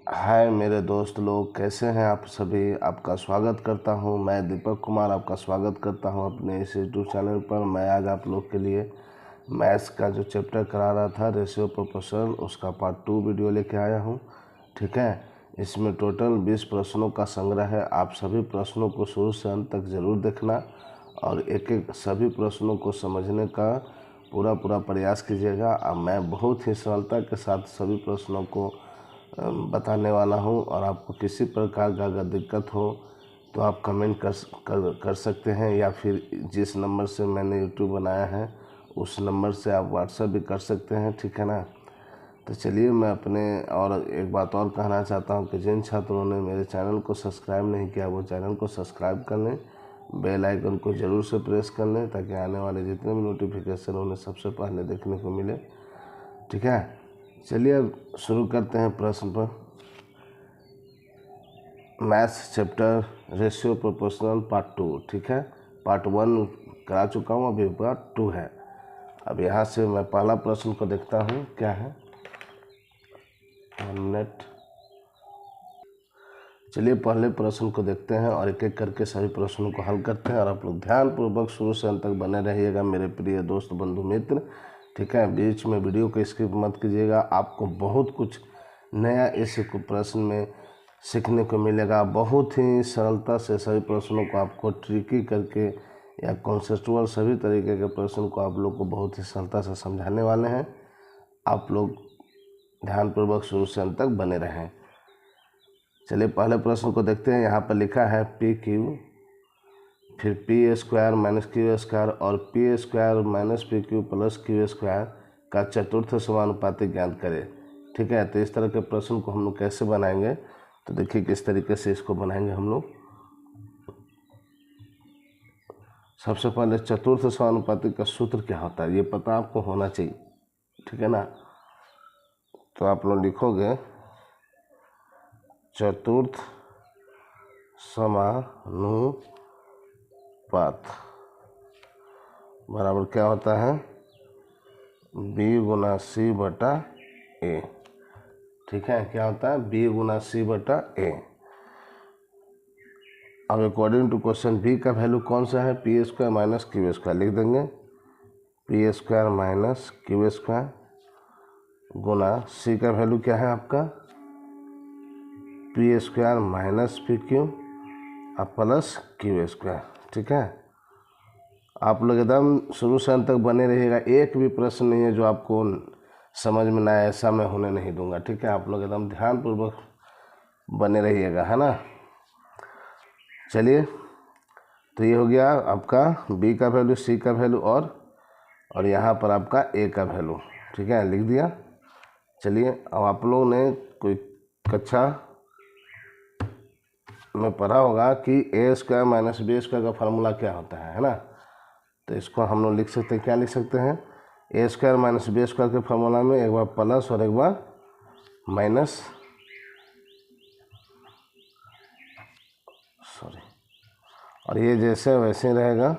हाय मेरे दोस्त लोग, कैसे हैं आप सभी। आपका स्वागत करता हूं। मैं दीपक कुमार आपका स्वागत करता हूं अपने इस यूट्यूब चैनल पर। मैं आज आप लोग के लिए मैथ्स का जो चैप्टर करा रहा था रेशियो प्रोपोर्शन, उसका पार्ट 2 वीडियो लेके आया हूं। ठीक है, इसमें टोटल 20 प्रश्नों का संग्रह है। आप सभी प्रश्नों को शुरू से अंत तक ज़रूर देखना और एक एक सभी प्रश्नों को समझने का पूरा प्रयास कीजिएगा। अब मैं बहुत ही सरलता के साथ सभी प्रश्नों को बताने वाला हूं और आपको किसी प्रकार का अगर दिक्कत हो तो आप कमेंट कर सकते हैं, या फिर जिस नंबर से मैंने यूट्यूब बनाया है उस नंबर से आप व्हाट्सएप भी कर सकते हैं। ठीक है ना। तो चलिए, मैं अपने और एक बात और कहना चाहता हूं कि जिन छात्रों ने मेरे चैनल को सब्सक्राइब नहीं किया वो चैनल को सब्सक्राइब कर लें, बेल आइकन को ज़रूर से प्रेस कर लें ताकि आने वाले जितने भी नोटिफिकेशन उन्हें सबसे पहले देखने को मिले। ठीक है, चलिए अब शुरू करते हैं प्रश्न पर। Maths chapter ratio proportional part 2। ठीक है, पार्ट 1 करा चुका हूँ, अभी पार्ट 2 है। अब यहाँ से मैं पहला प्रश्न को देखता हूँ क्या है। 1 मिनट। चलिए पहले प्रश्न को देखते हैं और एक एक करके सभी प्रश्नों को हल करते हैं और आप लोग ध्यानपूर्वक शुरू से अंत तक बने रहिएगा मेरे प्रिय दोस्त बंधु मित्र। ठीक है, बीच में वीडियो को स्किप मत कीजिएगा। आपको बहुत कुछ नया इस प्रश्न में सीखने को मिलेगा। बहुत ही सरलता से सभी प्रश्नों को आपको ट्रिकी करके या कॉन्सेप्चुअल सभी तरीके के प्रश्न को आप लोग को बहुत ही सरलता से समझाने वाले हैं। आप लोग ध्यानपूर्वक शुरू से अंत तक बने रहें। चलिए पहले प्रश्न को देखते हैं। यहाँ पर लिखा है पी क्यू, फिर p square minus q square और p square minus p q plus q square का चतुर्थ समानुपाती ज्ञात करें। ठीक है, तो इस तरह के प्रश्न को हम लोग कैसे बनाएंगे, तो देखिए किस तरीके से इसको बनाएंगे हम लोग। सबसे पहले चतुर्थ समानुपाती का सूत्र क्या होता है ये पता आपको होना चाहिए। ठीक है ना। तो आप लोग लिखोगे चतुर्थ समानुपात बराबर क्या होता है, b गुना सी बटा ए। ठीक है, क्या होता है, b गुना सी बटा ए। अब अकॉर्डिंग टू क्वेश्चन b का वैल्यू कौन सा है, p square minus q square लिख देंगे। P square minus q square गुना c का वैल्यू क्या है आपका, p square minus p q और प्लस क्यू स्क्वायर। ठीक है, आप लोग एकदम शुरू से अंत तक बने रहिएगा। एक भी प्रश्न नहीं है जो आपको समझ में ना आए, ऐसा मैं होने नहीं दूंगा। ठीक है, आप लोग एकदम ध्यानपूर्वक बने रहिएगा, है ना। चलिए, तो ये हो गया आपका b का वैल्यू, c का वैल्यू और यहाँ पर आपका a का वैल्यू। ठीक है, लिख दिया। चलिए, अब आप लोगों ने कोई कक्षा में पढ़ा होगा कि a square minus B square का फार्मूला क्या होता है ना। तो इसको हम लोग लिख सकते हैं, क्या लिख सकते हैं, ए स्क्वायर माइनस बी स्क्वायर के फार्मूला में एक बार प्लस और एक बार माइनस, सॉरी, और ये जैसे वैसे रहेगा।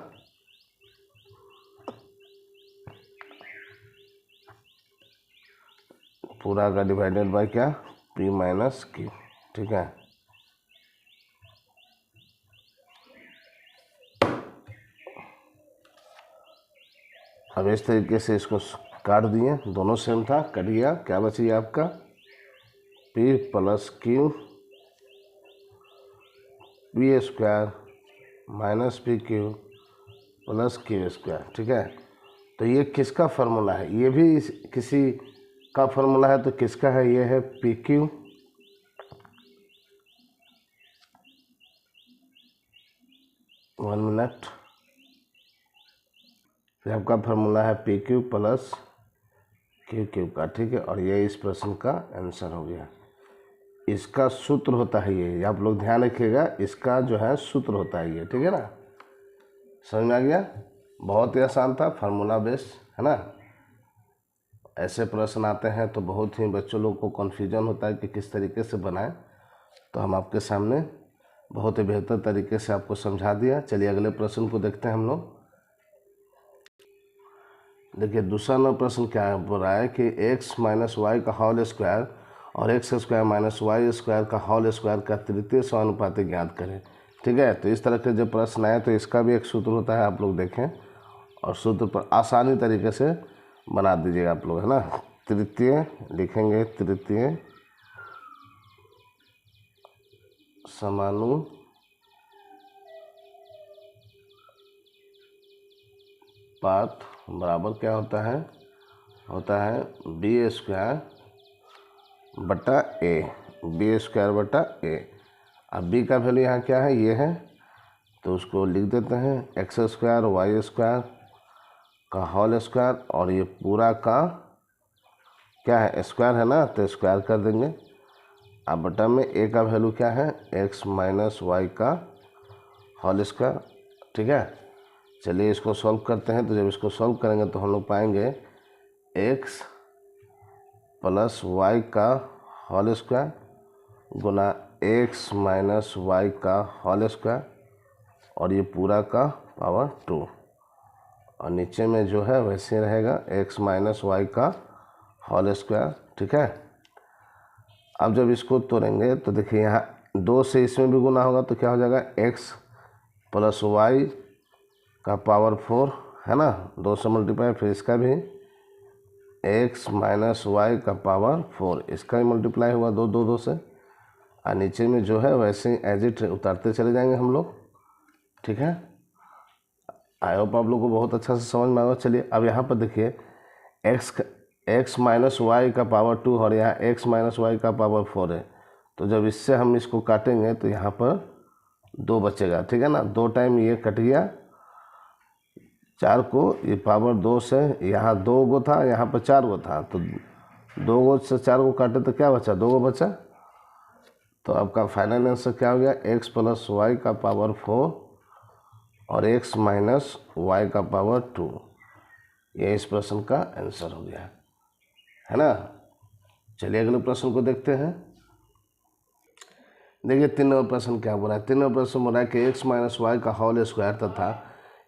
पूरा का डिवाइडेड बाय क्या, p माइनस क्यू। ठीक है, अब इस तरीके से इसको काट दिए, दोनों सेम था, कट गया। क्या बच गया आपका, p plus Q P square minus p q plus q square. ठीक है, तो ये किसका फार्मूला है, ये भी किसी का फार्मूला है। तो किसका है, ये है पी क्यू वन मिनट। फिर आपका फार्मूला है p q plus Q Q का। ठीक है, और ये इस प्रश्न का आंसर हो गया। इसका सूत्र होता है ये, आप लोग ध्यान रखिएगा, इसका जो है सूत्र होता है ये। ठीक है ना, समझ में आ गया। बहुत ही आसान था, फार्मूला बेस्ड है ना। ऐसे प्रश्न आते हैं तो बहुत ही बच्चों लोग को कन्फ्यूजन होता है कि किस तरीके से बनाएं, तो हम आपके सामने बहुत ही बेहतर तरीके से आपको समझा दिया। चलिए अगले प्रश्न को देखते हैं हम लोग। देखिए दूसरा नंबर प्रश्न क्या बोल रहा है कि x माइनस वाई का होल स्क्वायर और X square minus Y square का होल स्क्वायर का तृतीय समानुपाती ज्ञात करें। ठीक है, तो इस तरह के जब प्रश्न आए तो इसका भी एक सूत्र होता है, आप लोग देखें और सूत्र पर आसानी तरीके से बना दीजिएगा आप लोग, है ना। तृतीय लिखेंगे, तृतीय समानुपात बराबर क्या होता है बी स्क्वायर बटा ए, बी स्क्वायर बटा ए। अब बी का वैल्यू यहाँ क्या है, ये है, तो उसको लिख देते हैं एक्स स्क्वायर वाई स्क्वायर का होल स्क्वायर, और ये पूरा का क्या है, स्क्वायर है ना, तो स्क्वायर कर देंगे। अब बटा में ए का वैल्यू क्या है, एक्स माइनस वाई का होल स्क्वायर। ठीक है, चलिए इसको सॉल्व करते हैं। तो जब इसको सॉल्व करेंगे तो हम लोग पाएंगे एक्स प्लस वाई का होल स्क्वायर गुना एक्स माइनस वाई का होल स्क्वायर, और ये पूरा का पावर 2, और नीचे में जो है वैसे रहेगा एक्स माइनस वाई का होल स्क्वायर। ठीक है, अब जब इसको तोड़ेंगे तो देखिए यहाँ 2 से इसमें भी गुना होगा तो क्या हो जाएगा, एक्स प्लस वाई का पावर 4, है ना, 2 से मल्टीप्लाई, फिर इसका भी एक्स माइनस वाई का पावर 4, इसका भी मल्टीप्लाई हुआ 2 से, और नीचे में जो है वैसे ही एज इट उतारते चले जाएंगे हम लोग। ठीक है, आई होप आप लोग को बहुत अच्छा से समझ में आएगा। चलिए अब यहाँ पर देखिए एक्स माइनस वाई का पावर 2 और यहाँ एक्स माइनस वाई का पावर 4 है, तो जब इससे हम इसको काटेंगे तो यहाँ पर 2 बचेगा। ठीक है ना, 2 टाइम ये कट गया, 4 को ये पावर 2 से, यहाँ 2 गो था, यहाँ पर 4 गो था, तो 2 गो से 4 गो काटे तो क्या बचा, 2 गो बचा। तो आपका फाइनल आंसर क्या हो गया, एक्स प्लस वाई का पावर 4 और एक्स माइनस वाई का पावर 2, ये इस प्रश्न का आंसर हो गया, है ना। चलिए अगले प्रश्न को देखते हैं। देखिए 3 नंबर प्रश्न क्या बोला है, 3 नंबर प्रश्न बोला है कि एक्स माइनस वाई का होल स्क्वायर तथा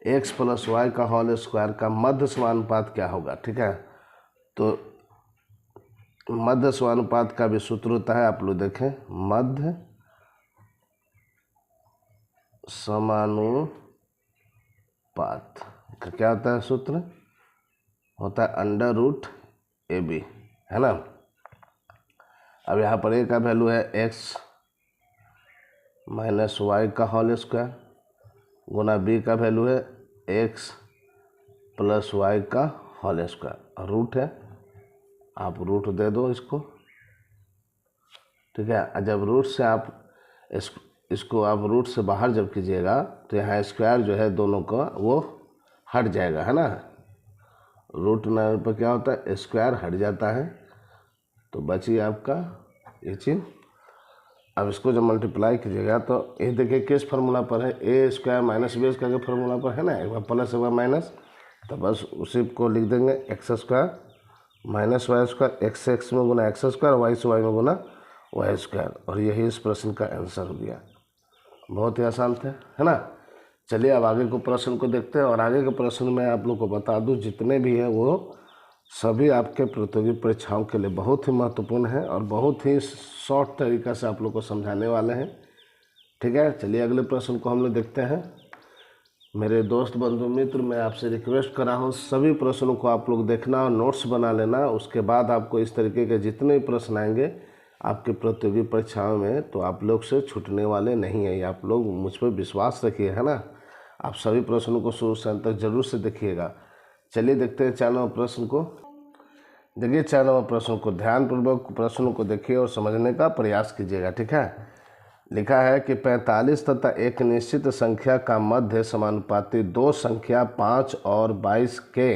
एक्स प्लस वाई का होल स्क्वायर का मध्य समानुपात क्या होगा। ठीक है, तो मध्य समानुपात का भी सूत्र होता है, आप लोग देखें, मध्य समानुपात का क्या होता है, सूत्र होता है अंडर रूट ए बी, है ना। अब यहाँ पर ए का वैल्यू है एक्स माइनस वाई का होल स्क्वायर गुना बी का वैल्यू है एक्स प्लस वाई का होल स्क्वायर, रूट है, आप रूट दे दो इसको। ठीक है, जब रूट से आप इसको आप रूट से बाहर जब कीजिएगा तो यहाँ स्क्वायर जो है दोनों का वो हट जाएगा, है ना। रूट न पर क्या होता है, स्क्वायर हट जाता है, तो बची आपका ये चीज़। अब इसको जब मल्टीप्लाई कीजिएगा तो ये देखिए किस फार्मूला पर है, ए स्क्वायर माइनस बी स्क्वायर के फार्मूला पर है ना, एक बार प्लस एक बार माइनस, तो बस उसी को लिख देंगे X square minus Y square, X से एक्स में गुना एक्स स्क्वायर, वाई से वाई में गुना वाई स्क्वायर, और यही इस प्रश्न का आंसर हो गया। बहुत ही आसान थे, है ना। चलिए अब आगे को प्रश्न को देखते हैं, और आगे के प्रश्न में आप लोग को बता दूं जितने भी हैं वो सभी आपके प्रतियोगी परीक्षाओं के लिए बहुत ही महत्वपूर्ण है और बहुत ही शॉर्ट तरीक़ा से आप लोग को समझाने वाले हैं। ठीक है, चलिए अगले प्रश्न को हम लोग देखते हैं। मेरे दोस्त बंधु मित्र, मैं आपसे रिक्वेस्ट कर रहा हूँ सभी प्रश्नों को आप लोग देखना और नोट्स बना लेना, उसके बाद आपको इस तरीके के जितने प्रश्न आएंगे आपके प्रतियोगी परीक्षाओं में तो आप लोग से छूटने वाले नहीं है। आप लोग मुझ पर विश्वास रखिए, है ना। आप सभी प्रश्नों को शुरू से अंत तक जरूर से देखिएगा। चलिए देखते हैं 4 नंबर प्रश्न को। देखिए 4 नंबर प्रश्न को ध्यानपूर्वक प्रश्नों को देखिए और समझने का प्रयास कीजिएगा। ठीक है, लिखा है कि 45 तथा एक निश्चित संख्या का मध्य समानुपाती 2 संख्या 5 और 22 के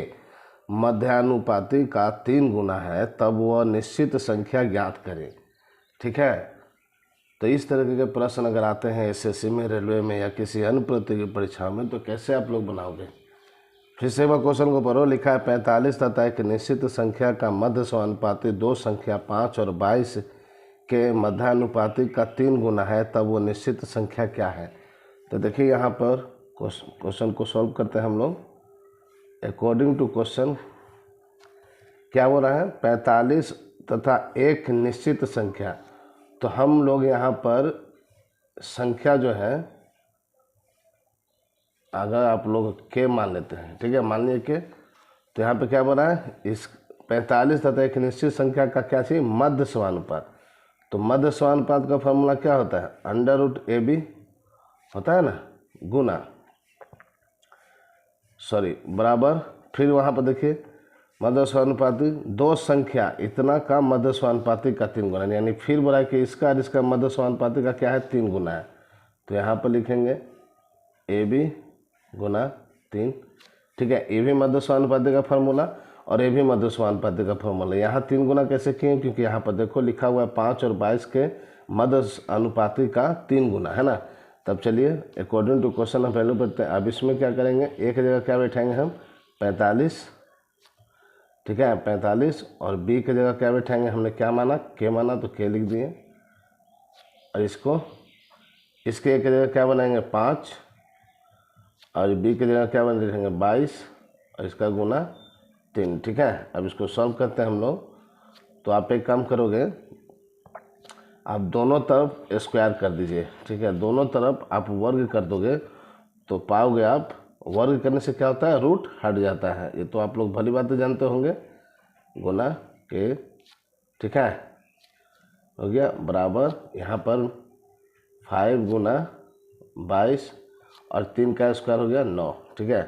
मध्यानुपाती का 3 गुना है, तब वह निश्चित संख्या ज्ञात करें। ठीक है, तो इस तरह के प्रश्न अगर आते हैं एसएससी में, रेलवे में या किसी अन्य प्रतियोगी परीक्षा में, तो कैसे आप लोग बनाओगे। फिर से वह क्वेश्चन को पढ़ो। लिखा है 45 तथा एक निश्चित संख्या का मध्य समानुपाती 2 संख्या 5 और 22 के मध्यानुपाती का 3 गुना है, तब वो निश्चित संख्या क्या है। तो देखिए यहाँ पर क्वेश्चन को सॉल्व करते हैं हम लोग। अकॉर्डिंग टू क्वेश्चन क्या हो रहा है, 45 तथा एक निश्चित संख्या। तो हम लोग यहाँ पर संख्या जो है अगर आप लोग के मान लेते हैं, ठीक है, मान लीजिए के, तो यहाँ पे क्या बना है, इस 45 तथा एक निश्चित संख्या का क्या चाहिए, मध्य समानुपात। तो मध्य समानुपात का फॉर्मूला क्या होता है, √AB होता है ना, गुना बराबर, फिर वहाँ पर देखिए मध्य समानुपाती दो संख्या इतना का मध्य समानुपाती का 3 गुना, यानी फिर बड़ा कि इसका और इसका मध्य समानुपाती का क्या है, 3 गुना है। तो यहाँ पर लिखेंगे AB गुना 3, ठीक है। ए भी मध्य समानुपाती का फॉर्मूला और ए भी मध्य समानुपाती का फॉर्मूला। यहाँ 3 गुना कैसे किए, क्योंकि यहाँ पर देखो लिखा हुआ है 5 और 22 के मध्य अनुपाती का 3 गुना है ना। तब चलिए अकॉर्डिंग टू क्वेश्चन हम वैल्यू करते हैं। अब इसमें क्या करेंगे, एक जगह क्या बैठाएंगे हम 45, ठीक है 45, और बी की जगह क्या बैठाएंगे, हमने क्या माना, के माना, तो के लिख दिए। और इसको इसके एक जगह क्या बनाएंगे 5, और बी की जगह क्या बन लिखेंगे 22, और इसका गुना 3, ठीक है। अब इसको सॉल्व करते हैं हम लोग। तो आप एक काम करोगे, आप दोनों तरफ स्क्वायर कर दीजिए, ठीक है, दोनों तरफ आप वर्ग कर दोगे तो पाओगे आप, वर्ग करने से क्या होता है, रूट हट जाता है। ये तो आप लोग भली बातें जानते होंगे, गुना के, ठीक है, हो गया बराबर, यहाँ पर 5 गुना 22 और 3 का स्क्वायर हो गया 9, ठीक है।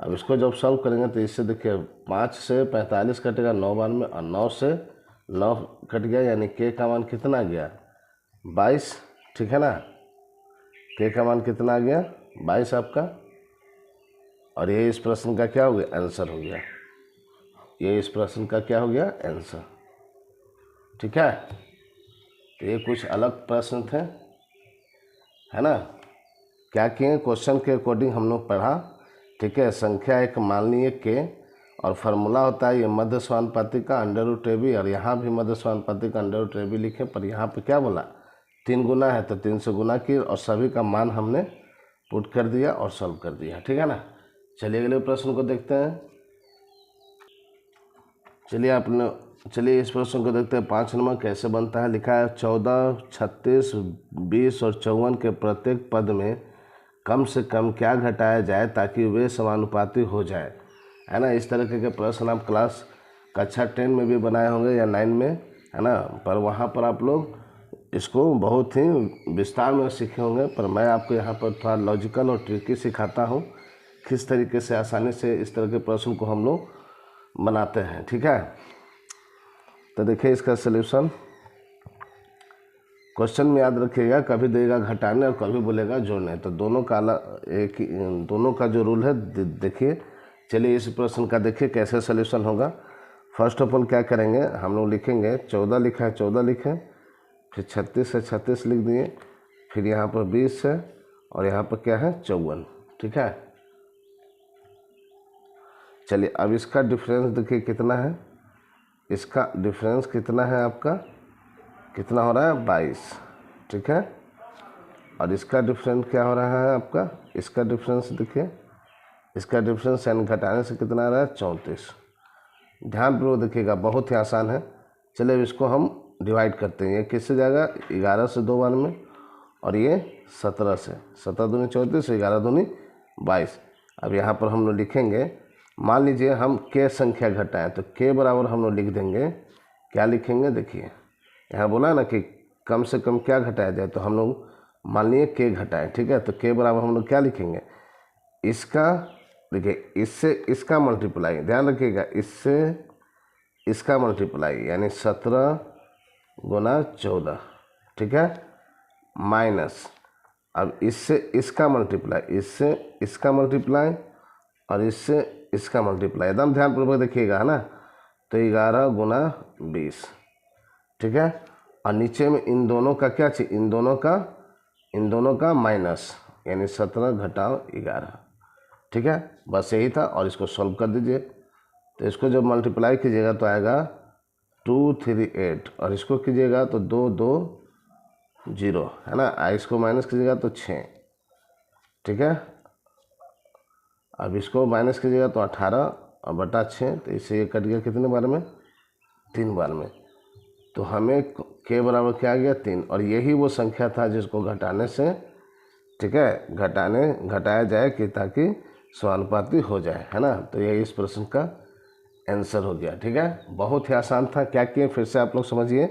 अब इसको जब सॉल्व करेंगे तो इससे देखिए 5 से 45 कटेगा 9 बार में, और 9 से 9 कट गया, यानी के का मान कितना आ गया 22, ठीक है ना। के का मान कितना आ गया 22 आपका, और ये इस प्रश्न का क्या हो गया, आंसर हो गया। ये इस प्रश्न का क्या हो गया, आंसर, ठीक है। तो ये कुछ अलग प्रश्न थे, है ना। क्या किए, क्वेश्चन के अकॉर्डिंग हम लोग पढ़ा, ठीक है। संख्या एक मान लिए के, और फार्मूला होता है ये मध्य समानुपाती का √AB, और यहाँ भी मध्य समानुपाती का √AB लिखे, पर यहाँ पे क्या बोला 3 गुना है तो 3 से गुना की, और सभी का मान हमने पुट कर दिया और सॉल्व कर दिया, ठीक है ना। चलिए अगले प्रश्न को देखते हैं। चलिए इस प्रश्न को देखते हैं। 5 नंबर कैसे बनता है, लिखा है 14, 36, 20 और 54 के प्रत्येक पद में कम से कम क्या घटाया जाए ताकि वे समानुपाती हो जाए, है ना। इस तरह के प्रश्न आप क्लास कक्षा 10 में भी बनाए होंगे या 9 में, है ना, पर वहाँ पर आप लोग इसको बहुत ही विस्तार में सीखे होंगे। पर मैं आपको यहाँ पर थोड़ा लॉजिकल और ट्रिकी सिखाता हूँ, किस तरीके से आसानी से इस तरह के प्रश्न को हम लोग बनाते हैं, ठीक है। तो देखिए इसका सलूशन, क्वेश्चन में याद रखिएगा, कभी देगा घटाने और कभी बोलेगा जोड़ने, तो दोनों का एक ही, दोनों का जो रूल है देखिए। चलिए इस प्रश्न का देखिए कैसे सलूशन होगा। फर्स्ट ऑफ ऑल क्या करेंगे, हम लोग लिखेंगे 14 लिखा है 14 लिखें, फिर 36 है 36 लिख दिए, फिर यहाँ पर 20 है, और यहाँ पर क्या है 54, ठीक है। चलिए अब इसका डिफरेंस देखिए कितना है, इसका डिफरेंस कितना है आपका, कितना हो रहा है 22, ठीक है। और इसका डिफरेंस क्या हो रहा है आपका, इसका डिफरेंस देखिए, इसका डिफरेंस यानी घटाने से कितना आ रहा है 34। ध्यानपूर्वक देखिएगा, बहुत ही आसान है। चलिए इसको हम डिवाइड करते हैं। ये किससे जाएगा, 11 से 2 बार में, और ये 17 से, 17 दूनी 34, 11 दूनी 22। अब यहाँ पर हम लोग लिखेंगे, मान लीजिए हम के संख्या घटाएं, तो के बराबर हम लोग लिख देंगे, क्या लिखेंगे, देखिए यहाँ बोला ना कि कम से कम क्या घटाया जाए, तो हम लोग मान लिए के घटाएं, ठीक है। तो के बराबर हम लोग क्या लिखेंगे, इसका देखिए इससे इसका मल्टीप्लाई, ध्यान रखिएगा, इससे इसका मल्टीप्लाई यानी 17 गुना 14, ठीक है, माइनस अब इससे इसका मल्टीप्लाई, इससे इसका मल्टीप्लाई, और इससे इसका मल्टीप्लाई, एकदम ध्यानपूर्वक देखिएगा, है ना। तो 11 गुना 20, ठीक है। और नीचे में इन दोनों का क्या चाहिए, इन दोनों का माइनस, यानी 17 घटाओ 11, ठीक है। बस यही था, और इसको सॉल्व कर दीजिए। तो इसको जब मल्टीप्लाई कीजिएगा तो आएगा 238, और इसको कीजिएगा तो 2 2 0, है ना। इसको माइनस कीजिएगा तो 6, ठीक है। अब इसको माइनस कीजिएगा तो 18 और बटा 6, तो इससे ये कट गया कितने बार में, 3 बार में। तो हमें के बराबर क्या आ गया 3, और यही वो संख्या था जिसको घटाने से, ठीक है, घटाया जाए कि ताकि समानुपाती हो जाए, है ना। तो यही इस प्रश्न का आंसर हो गया, ठीक है। बहुत ही आसान था। क्या किए फिर से आप लोग समझिए।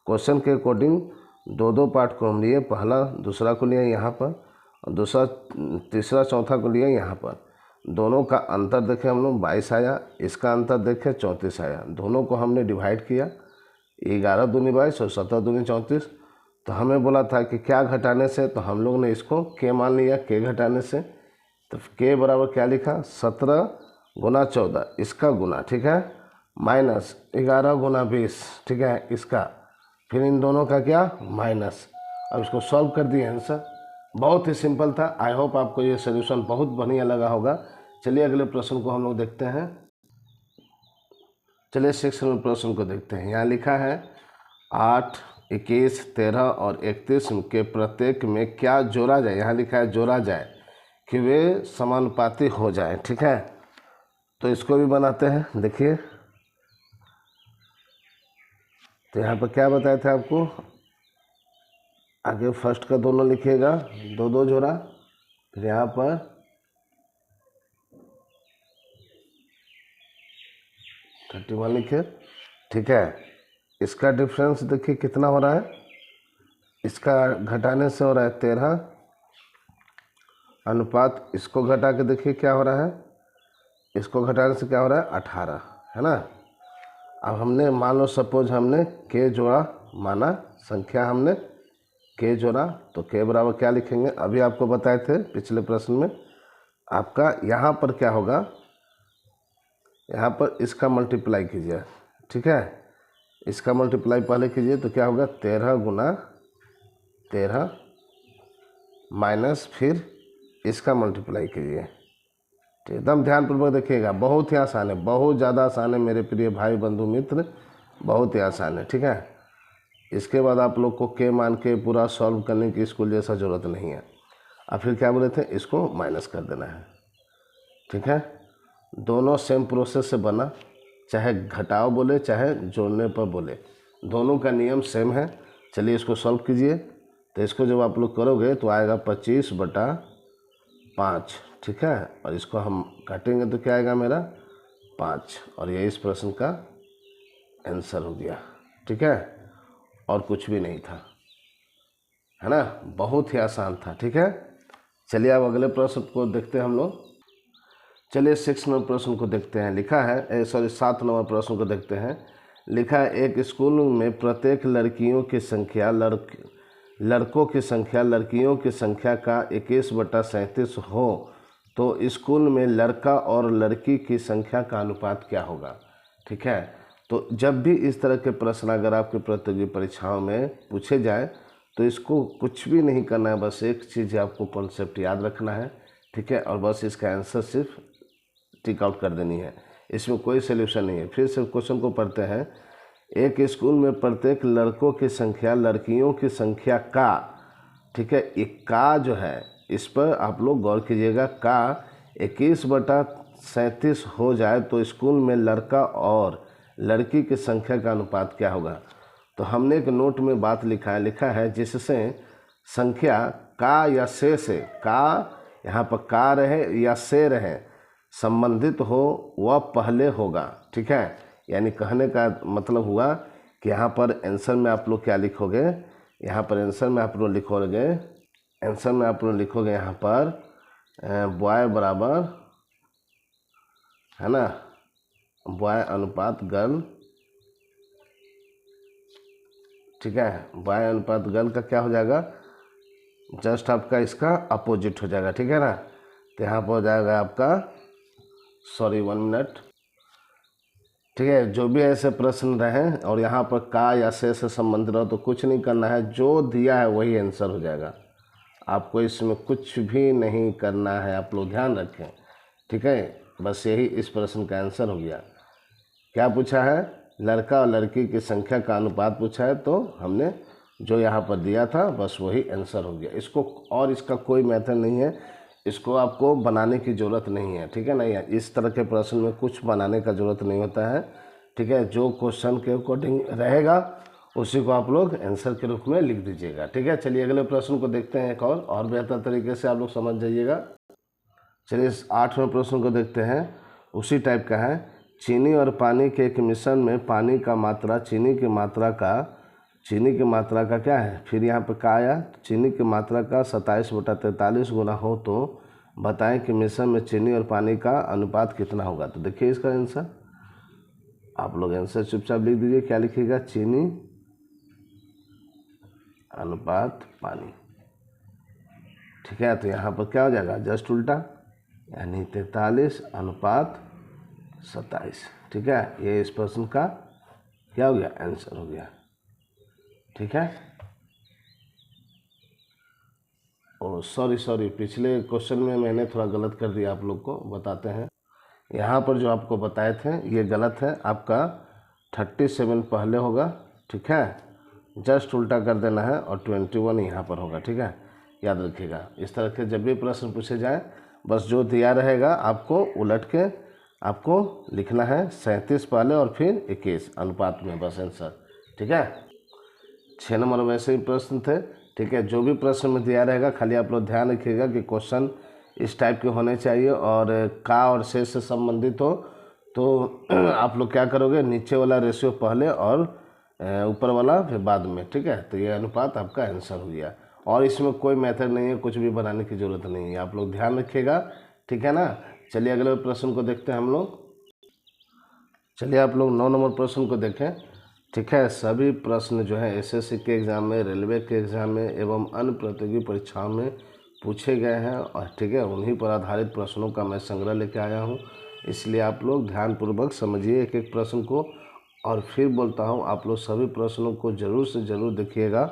क्वेश्चन के अकॉर्डिंग दो पार्ट को हम लिए, पहला दूसरा को लिए यहाँ पर, और दूसरा तीसरा चौथा को लिए यहाँ पर। दोनों का अंतर देखें हम लोग 22 आया, इसका अंतर देखें 34 आया। दोनों को हमने डिवाइड किया, 11 दूनी 22 और 17 दूनी 34। तो हमें बोला था कि क्या घटाने से, तो हम लोग ने इसको के मान लिया, के घटाने से। तो के बराबर क्या लिखा, 17 गुना 14 इसका गुना, ठीक है, माइनस 11 गुना 20, ठीक है, इसका, फिर इन दोनों का क्या माइनस। अब इसको सॉल्व कर दिए आंसर। बहुत ही सिंपल था। आई होप आपको ये सोल्यूशन बहुत बढ़िया लगा होगा। चलिए अगले प्रश्न को हम लोग देखते हैं। चलिए 6 नंबर प्रश्न को देखते हैं। यहाँ लिखा है 8, 21, 13 और 31 के प्रत्येक में क्या जोड़ा जाए। यहाँ लिखा है जोड़ा जाए कि वे समानुपाती हो जाए, ठीक है। तो इसको भी बनाते हैं, देखिए। तो यहाँ पर क्या बताए थे आपको, आगे फर्स्ट का दोनों लिखिएगा, 2 जोड़ा, फिर यहाँ पर 31 लिखे, ठीक है। इसका डिफरेंस देखिए कितना हो रहा है, इसका घटाने से हो रहा है 13 अनुपात, इसको घटा के देखिए क्या हो रहा है, इसको घटाने से क्या हो रहा है 18, है ना। अब हमने मान लो सपोज हमने के जोड़ा माना, संख्या हमने के जोड़ा, तो के बराबर क्या लिखेंगे, अभी आपको बताए थे पिछले प्रश्न में। आपका यहाँ पर क्या होगा, यहाँ पर इसका मल्टीप्लाई कीजिए, ठीक है, इसका मल्टीप्लाई पहले कीजिए तो क्या होगा 13 गुना 13 माइनस फिर इसका मल्टीप्लाई कीजिए। तो एकदम ध्यानपूर्वक देखिएगा, बहुत ही आसान है, बहुत ज़्यादा आसान है मेरे प्रिय भाई बंधु मित्र, बहुत ही आसान है, ठीक है। इसके बाद आप लोग को के मान के पूरा सॉल्व करने की स्कूल जैसा ज़रूरत नहीं है। अब फिर क्या बोले थे, इसको माइनस कर देना है, ठीक है। दोनों सेम प्रोसेस से बना, चाहे घटाओ बोले चाहे जोड़ने पर बोले, दोनों का नियम सेम है। चलिए इसको सॉल्व कीजिए। तो इसको जब आप लोग करोगे तो आएगा 25/5, ठीक है, और इसको हम काटेंगे तो क्या आएगा मेरा 5, और ये इस प्रश्न का आंसर हो गया, ठीक है, और कुछ भी नहीं था, है ना। बहुत ही आसान था, ठीक है। चलिए अब अगले प्रश्न को देखते हैं हम लोग। चलिए 6 नंबर प्रश्न को देखते हैं। लिखा है 7 नंबर प्रश्न को देखते हैं। लिखा है एक स्कूल में प्रत्येक लड़कियों की संख्या लड़कों की संख्या लड़कियों की संख्या का 21/37 हो तो स्कूल में लड़का और लड़की की संख्या का अनुपात क्या होगा, ठीक है। तो जब भी इस तरह के प्रश्न अगर आपकी प्रतियोगी परीक्षाओं में पूछे जाए तो इसको कुछ भी नहीं करना है, बस एक चीज़ आपको कॉन्सेप्ट याद रखना है, ठीक है, और बस इसका आंसर सिर्फ टिक आउट कर देनी है, इसमें कोई सोल्यूशन नहीं है। फिर से क्वेश्चन को पढ़ते हैं। एक स्कूल में प्रत्येक लड़कों की संख्या लड़कियों की संख्या का, ठीक है, एक का जो है इस पर आप लोग गौर कीजिएगा, का 21/37 हो जाए तो स्कूल में लड़का और लड़की की संख्या का अनुपात क्या होगा। तो हमने एक नोट में बात लिखा है जिससे संख्या का या से का, यहाँ पर का रहे या से रहे, संबंधित हो वह पहले होगा, ठीक है। यानी कहने का मतलब हुआ कि यहाँ पर आंसर में आप लोग क्या लिखोगे, यहाँ पर आंसर में आप लोग लिखोगे यहाँ पर बॉय बराबर, है ना, बॉय अनुपात गर्ल, ठीक है। बॉय अनुपात गर्ल का क्या हो जाएगा, जस्ट आपका इसका अपोजिट हो जाएगा, ठीक है ना। तो यहाँ पर हो जाएगा आपका 1 मिनट, ठीक है। जो भी ऐसे प्रश्न रहे और यहाँ पर का या से संबंधित रहो तो कुछ नहीं करना है, जो दिया है वही आंसर हो जाएगा, आपको इसमें कुछ भी नहीं करना है, आप लोग ध्यान रखें, ठीक है। बस यही इस प्रश्न का आंसर हो गया। क्या पूछा है, लड़का और लड़की की संख्या का अनुपात पूछा है, तो हमने जो यहाँ पर दिया था बस वही आंसर हो गया। इसको और इसका कोई मेथड नहीं है, इसको आपको बनाने की ज़रूरत नहीं है, ठीक है ना। इस तरह के प्रश्न में कुछ बनाने का ज़रूरत नहीं होता है, ठीक है। जो क्वेश्चन के अकॉर्डिंग रहेगा उसी को आप लोग आंसर के रूप में लिख दीजिएगा। ठीक है, चलिए अगले प्रश्न को देखते हैं, एक और बेहतर तरीके से आप लोग समझ जाइएगा। चलिए इस 8वें प्रश्न को देखते हैं, उसी टाइप का है। चीनी और पानी के एक मिश्रण में पानी का मात्रा चीनी की मात्रा का क्या है, फिर यहाँ पे क्या आया, चीनी की मात्रा का 27/43 गुना हो तो बताएं कि मिश्रण में चीनी और पानी का अनुपात कितना होगा। तो देखिए इसका आंसर, आप लोग आंसर चुपचाप लिख दीजिए। क्या लिखिएगा, चीनी अनुपात पानी। ठीक है, तो यहाँ पर क्या हो जाएगा, जस्ट उल्टा, यानी 43/27। ठीक है, ये इस प्रश्न का क्या हो गया, आंसर हो गया। ठीक है, ओ सॉरी, पिछले क्वेश्चन में मैंने थोड़ा गलत कर दिया, आप लोग को बताते हैं। यहाँ पर जो आपको बताए थे ये गलत है, आपका 37 पहले होगा। ठीक है, जस्ट उल्टा कर देना है और 21 यहाँ पर होगा। ठीक है, याद रखिएगा। इस तरह के जब भी प्रश्न पूछे जाए, बस जो दिया रहेगा आपको उलट के आपको लिखना है, 37 पहले और फिर 21 अनुपात में, बस आंसर। ठीक है, 6 नंबर वैसे ही प्रश्न थे। ठीक है, जो भी प्रश्न में दिया रहेगा खाली आप लोग ध्यान रखिएगा कि क्वेश्चन इस टाइप के होने चाहिए और का और से संबंधित हो। तो आप लोग क्या करोगे, नीचे वाला रेशियो पहले और ऊपर वाला फिर बाद में। ठीक है, तो ये अनुपात आपका आंसर हो गया और इसमें कोई मेथड नहीं है, कुछ भी बनाने की ज़रूरत नहीं है, आप लोग ध्यान रखिएगा। ठीक है ना, चलिए अगले प्रश्न को देखते हैं हम लोग। चलिए आप लोग 9 नंबर प्रश्न को देखें। ठीक है, सभी प्रश्न जो है एसएससी के एग्ज़ाम में, रेलवे के एग्ज़ाम में एवं अन्य प्रतियोगी परीक्षाओं में पूछे गए हैं और ठीक है, उन्हीं पर आधारित प्रश्नों का मैं संग्रह लेके आया हूँ। इसलिए आप लोग ध्यानपूर्वक समझिए एक एक प्रश्न को, और फिर बोलता हूँ आप लोग सभी प्रश्नों को ज़रूर से ज़रूर देखिएगा।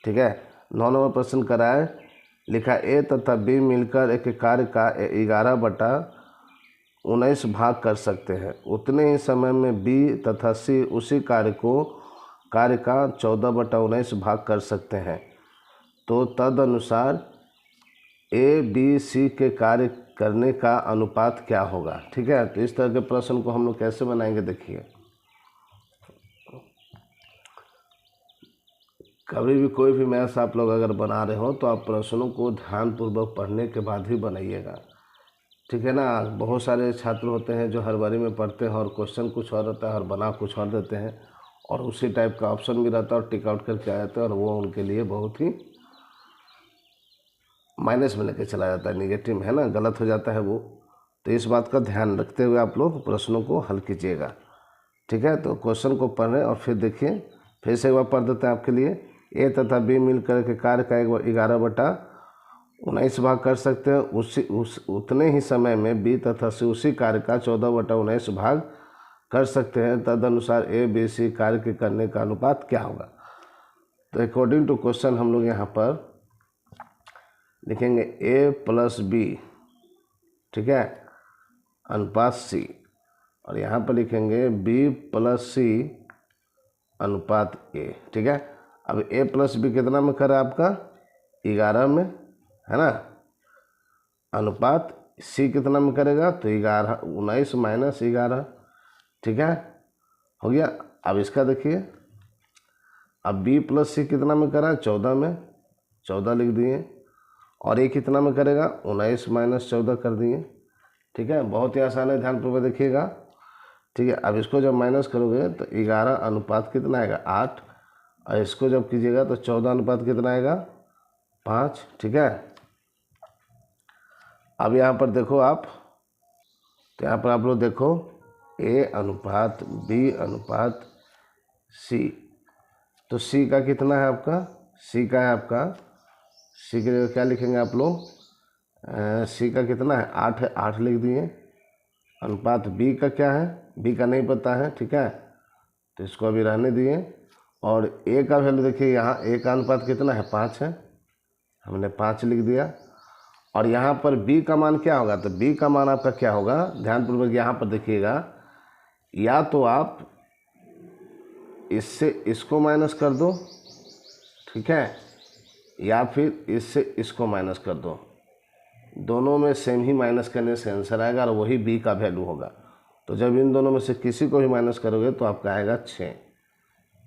ठीक है, 9 नंबर प्रश्न कराए, लिखा ए तथा बी मिलकर एक कार्य का 11/19 भाग कर सकते हैं। उतने ही समय में बी तथा सी उसी कार्य का 14/19 भाग कर सकते हैं। तो तदनुसार ए बी सी के कार्य करने का अनुपात क्या होगा। ठीक है, तो इस तरह के प्रश्न को हम लोग कैसे बनाएंगे, देखिए। कभी भी कोई भी मैथ्स आप लोग अगर बना रहे हो तो आप प्रश्नों को ध्यानपूर्वक पढ़ने के बाद ही बनाइएगा। ठीक है ना, बहुत सारे छात्र होते हैं जो हर बारी में पढ़ते हैं और क्वेश्चन कुछ और रहता है और बना कुछ और देते हैं, और उसी टाइप का ऑप्शन भी रहता है और टिक आउट करके आ जाते हैं, और वो उनके लिए बहुत ही माइनस में लेके चला जाता है, निगेटिव है ना, गलत हो जाता है वो। तो इस बात का ध्यान रखते हुए आप लोग प्रश्नों को हल कीजिएगा। ठीक है, तो क्वेश्चन को पढ़ें और फिर देखिए, फिर से एक बार पढ़ देते हैं आपके लिए। ए तथा बी मिलकर के कार्य का 11/19 भाग कर सकते हैं। उतने ही समय में बी तथा सी उसी कार्य का 14/19 भाग कर सकते हैं। तदनुसार ए बी सी कार्य के करने का अनुपात क्या होगा। तो अकॉर्डिंग टू क्वेश्चन हम लोग यहाँ पर लिखेंगे ए प्लस बी, ठीक है, अनुपात सी, और यहाँ पर लिखेंगे बी प्लस सी अनुपात ए। ठीक है, अब ए प्लस बी कितना में करे आपका, 11 में, है ना, अनुपात सी कितना में करेगा, तो 19 माइनस 11। ठीक है, हो गया। अब इसका देखिए, अब बी प्लस सी कितना में करा, 14 में, 14 लिख दिए, और ए कितना में करेगा, 19 माइनस 14 कर दिए। ठीक है, बहुत ही आसान है, ध्यानपूर्वक देखिएगा। ठीक है, अब इसको जब माइनस करोगे तो 11 अनुपात कितना आएगा, 8, और इसको जब कीजिएगा तो 14 अनुपात कितना आएगा, 5। ठीक है, अब यहाँ पर देखो आप, तो यहाँ पर आप लोग देखो ए अनुपात बी अनुपात सी, तो सी का कितना है आपका, सी का है आपका, सी के क्या लिखेंगे आप लोग, सी का कितना है, 8 है, 8 लिख दिए। अनुपात बी का क्या है, बी का नहीं पता है। ठीक है, तो इसको अभी रहने दिए, और ए का वैल्यू देखिए, यहाँ ए का अनुपात कितना है, 5 है, हमने 5 लिख दिया। और यहाँ पर बी का मान क्या होगा, तो बी का मान आपका क्या होगा, ध्यानपूर्वक यहाँ पर देखिएगा, या तो आप इससे इसको माइनस कर दो, ठीक है, या फिर इससे इसको माइनस कर दो, दोनों में सेम ही माइनस करने से आंसर आएगा और वही बी का वैल्यू होगा। तो जब इन दोनों में से किसी को भी माइनस करोगे तो आपका आएगा 6।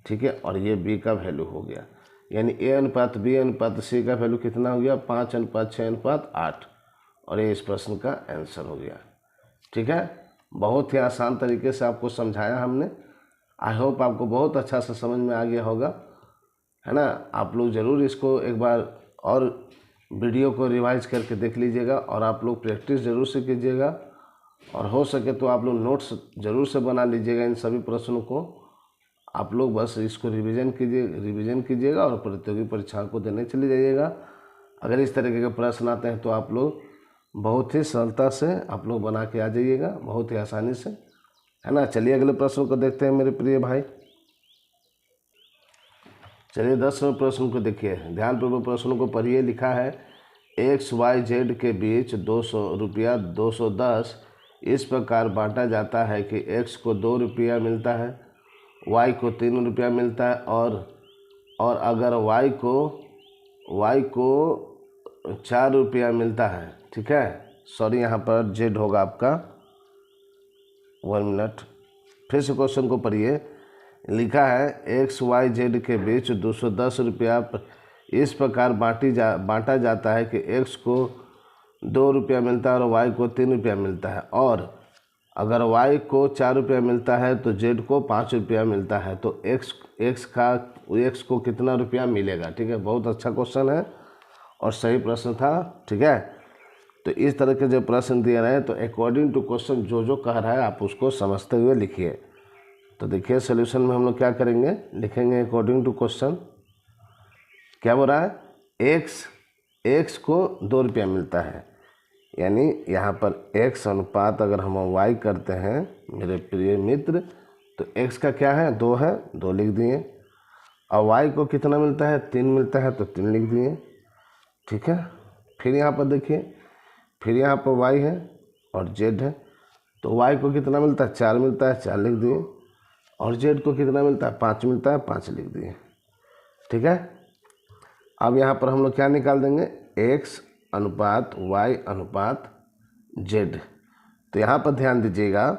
ठीक है, और ये बी का वैल्यू हो गया, यानी ए अनुपात बी अनुपात सी का वैल्यू कितना हो गया 5:6:8, और ये इस प्रश्न का आंसर हो गया। ठीक है, बहुत ही आसान तरीके से आपको समझाया हमने। आई होप आपको बहुत अच्छा से समझ में आ गया होगा, है ना। आप लोग ज़रूर इसको एक बार और वीडियो को रिवाइज करके देख लीजिएगा, और आप लोग प्रैक्टिस ज़रूर से कीजिएगा, और हो सके तो आप लोग नोट्स ज़रूर से बना लीजिएगा इन सभी प्रश्नों को। आप लोग बस इसको रिवीजन कीजिएगा और प्रतियोगी परीक्षाओं को देने चले जाइएगा। अगर इस तरीके के प्रश्न आते हैं तो आप लोग बहुत ही सरलता से आप लोग बना के आ जाइएगा, बहुत ही आसानी से, है ना। चलिए अगले प्रश्न को देखते हैं मेरे प्रिय भाई। चलिए 10वें प्रश्न को देखिए, ध्यानपूर्वक प्रश्नों को पढ़िए। लिखा है XYZ के बीच 200 रुपया 210 इस प्रकार बांटा जाता है कि X को 2 रुपया मिलता है, Y को 3 रुपया मिलता है, और अगर Y को 4 रुपया मिलता है। ठीक है, सॉरी यहाँ पर Z होगा आपका, 1 मिनट, फिर से क्वेश्चन को पढ़िए। लिखा है XYZ के बीच 210 रुपया इस प्रकार बांटा जाता है कि X को 2 रुपया मिलता है और Y को 3 रुपया मिलता है, और अगर Y को 4 रुपया मिलता है तो Z को 5 रुपया मिलता है, तो X को कितना रुपया मिलेगा। ठीक है, बहुत अच्छा क्वेश्चन है और सही प्रश्न था। ठीक है, तो इस तरह के जो प्रश्न दिए रहे हैं तो अकॉर्डिंग टू क्वेश्चन जो कह रहा है आप उसको समझते हुए लिखिए। तो देखिए सॉल्यूशन में हम लोग क्या करेंगे, लिखेंगे अकॉर्डिंग टू क्वेश्चन। क्या बोल रहा है, X को 2 रुपया मिलता है, यानी यहाँ पर X अनुपात अगर हम Y करते हैं मेरे प्रिय मित्र, तो X का क्या है 2 है, 2 लिख दिए, और Y को कितना मिलता है 3 मिलता है, तो 3 लिख दिए। ठीक है, फिर यहाँ पर देखिए, फिर यहाँ पर Y है और Z है, तो Y को कितना मिलता है 4 मिलता है, 4 लिख दिए, और Z को कितना मिलता है 5 मिलता है, 5 लिख दिए। ठीक है, अब यहाँ पर हम लोग क्या निकाल देंगे, X अनुपात Y अनुपात Z। तो यहाँ पर ध्यान दीजिएगा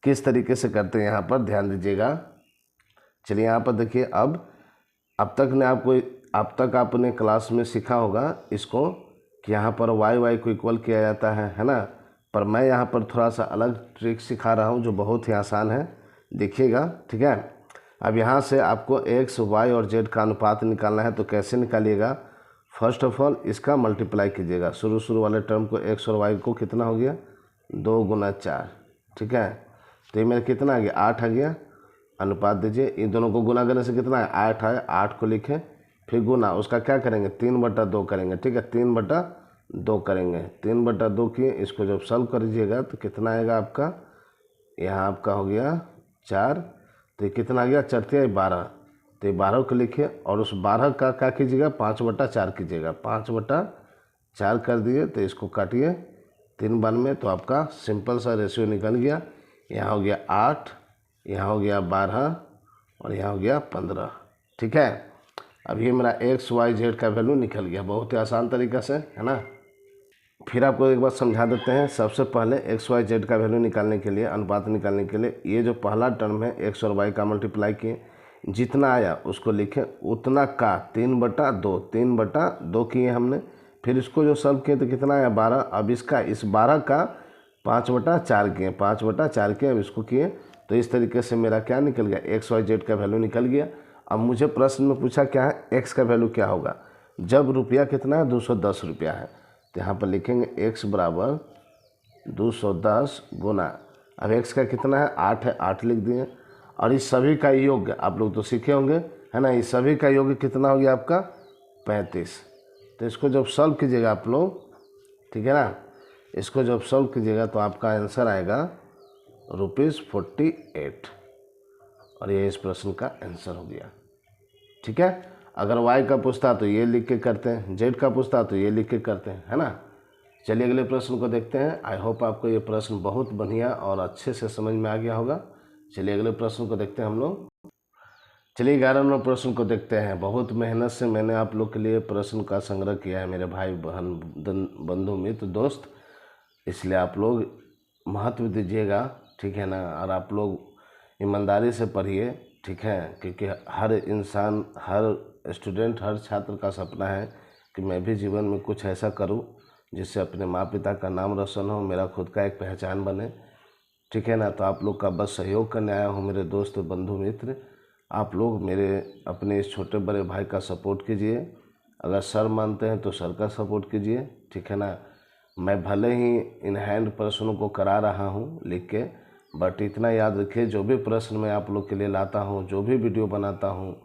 किस तरीके से करते हैं, यहाँ पर ध्यान दीजिएगा। चलिए यहाँ पर देखिए, अब तक आपने क्लास में सीखा होगा इसको कि यहाँ पर y को इक्वल किया जाता है ना। पर मैं यहाँ पर थोड़ा सा अलग ट्रिक सिखा रहा हूँ जो बहुत ही आसान है, देखिएगा। ठीक है, अब यहाँ से आपको X, Y और Z का अनुपात निकालना है, तो कैसे निकालिएगा। फर्स्ट ऑफ ऑल इसका मल्टीप्लाई कीजिएगा, शुरू वाले टर्म को X और Y को कितना हो गया 2 गुना 4। ठीक है, तो ये मेरा कितना आ गया 8 आ गया। अनुपात दीजिए, इन दोनों को गुना करने से कितना है 8 है, 8 को लिखें, फिर गुना, उसका क्या करेंगे 3/2 करेंगे। ठीक है, 3/2 करेंगे, 3/2 किए, इसको जब सॉल्व करिएगा तो कितना आएगा आपका, यहाँ आपका हो गया 4, तो ये कितना आ गया 4 × 12, तो ये 12 को लिखिए, और उस 12 का क्या कीजिएगा 5/4 कीजिएगा, 5/4 कर दिए, तो इसको काटिए 3 बार में, तो आपका सिंपल सा रेशियो निकल गया। यहाँ हो गया 8, यहाँ हो गया 12, और यहाँ हो गया 15। ठीक है, अब ये मेरा XYZ का वैल्यू निकल गया, बहुत ही आसान तरीक़ा से, है ना। फिर आपको एक बार समझा देते हैं। सबसे पहले XYZ का वैल्यू निकालने के लिए, अनुपात निकालने के लिए, ये जो पहला टर्म है X और Y का मल्टीप्लाई किए, जितना आया उसको लिखें, उतना का 3/2 किए हमने। फिर इसको जो सॉल्व किए तो कितना आया 12। अब इस 12 का 5/4 किए, 5/4 किए, अब इसको किए, तो इस तरीके से मेरा क्या निकल गया XYZ का वैल्यू निकल गया। अब मुझे प्रश्न में पूछा क्या है, X का वैल्यू क्या होगा जब रुपया कितना है 210 रुपया है, तो यहाँ पर लिखेंगे X बराबर 210 गुना, अब X का कितना है 8 है, 8 लिख दिए, और इस सभी का योग आप लोग तो सीखे होंगे, है ना। इस सभी का योग कितना हो गया आपका 35। तो इसको जब सॉल्व कीजिएगा आप लोग, ठीक है ना, इसको जब सॉल्व कीजिएगा तो आपका आंसर आएगा ₹48, और ये इस प्रश्न का आंसर हो गया। ठीक है, अगर Y का पूछता तो ये लिख के करते हैं, Z का पूछता तो ये लिख के करते हैं, है ना। चलिए अगले प्रश्न को देखते हैं। आई होप आपको ये प्रश्न बहुत बढ़िया और अच्छे से समझ में आ गया होगा। चलिए अगले प्रश्न को देखते हैं हम लोग। चलिए 11 नंबर प्रश्न को देखते हैं। बहुत मेहनत से मैंने आप लोग के लिए प्रश्न का संग्रह किया है मेरे भाई बहन बंधु मित्र दोस्त, इसलिए आप लोग महत्व दीजिएगा, ठीक है ना, और आप लोग ईमानदारी से पढ़िए, ठीक है, क्योंकि हर इंसान, हर स्टूडेंट, हर छात्र का सपना है कि मैं भी जीवन में कुछ ऐसा करूं जिससे अपने माँ पिता का नाम रोशन हो, मेरा खुद का एक पहचान बने। ठीक है ना। तो आप लोग का बस सहयोग करने आया हूँ मेरे दोस्त, बंधु, मित्र। आप लोग मेरे अपने इस छोटे बड़े भाई का सपोर्ट कीजिए। अगर सर मानते हैं तो सर का सपोर्ट कीजिए। ठीक है ना। मैं भले ही इन हैंड प्रश्नों को करा रहा हूँ लिख के, बट इतना याद रखिए, जो भी प्रश्न मैं आप लोग के लिए लाता हूँ, जो भी वीडियो बनाता हूँ,